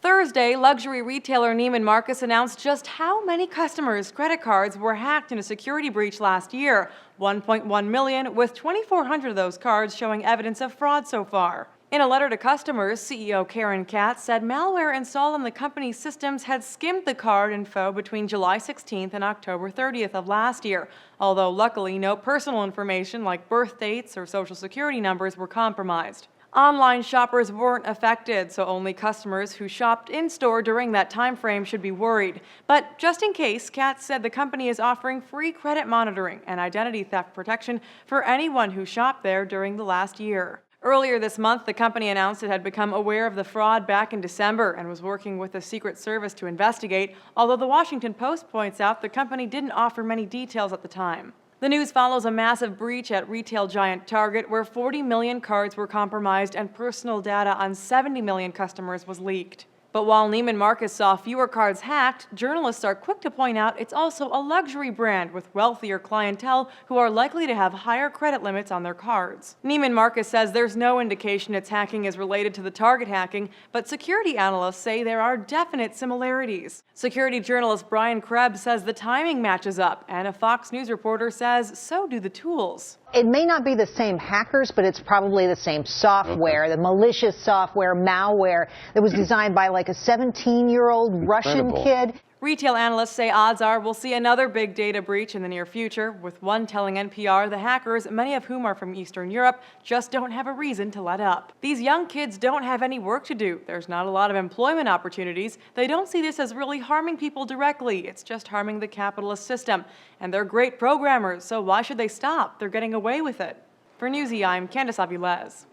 Thursday, luxury retailer Neiman Marcus announced just how many customers' credit cards were hacked in a security breach last year. 1.1 million, with 2,400 of those cards showing evidence of fraud so far. In a letter to customers, CEO Karen Katz said malware installed on the company's systems had skimmed the card info between July 16th and October 30th of last year, although luckily no personal information like birth dates or social security numbers were compromised. Online shoppers weren't affected, so only customers who shopped in-store during that time frame should be worried. But just in case, Katz said the company is offering free credit monitoring and identity theft protection for anyone who shopped there during the last year. Earlier this month, the company announced it had become aware of the fraud back in December and was working with the Secret Service to investigate, although the Washington Post points out the company didn't offer many details at the time. The news follows a massive breach at retail giant Target, where 40 million cards were compromised and personal data on 70 million customers was leaked. But while Neiman Marcus saw fewer cards hacked, journalists are quick to point out it's also a luxury brand with wealthier clientele who are likely to have higher credit limits on their cards. Neiman Marcus says there's no indication its hacking is related to the Target hacking, but security analysts say there are definite similarities. Security journalist Brian Krebs says the timing matches up, and a Fox News reporter says so do the tools. It may not be the same hackers, but it's probably the same software, the malicious software, malware that was designed by like a 17-year-old Russian kid. Retail analysts say odds are we'll see another big data breach in the near future, with one telling NPR the hackers, many of whom are from Eastern Europe, just don't have a reason to let up. These young kids don't have any work to do. There's not a lot of employment opportunities. They don't see this as really harming people directly. It's just harming the capitalist system. And they're great programmers, so why should they stop? They're getting away with it. For Newsy, I'm Candace Aviles.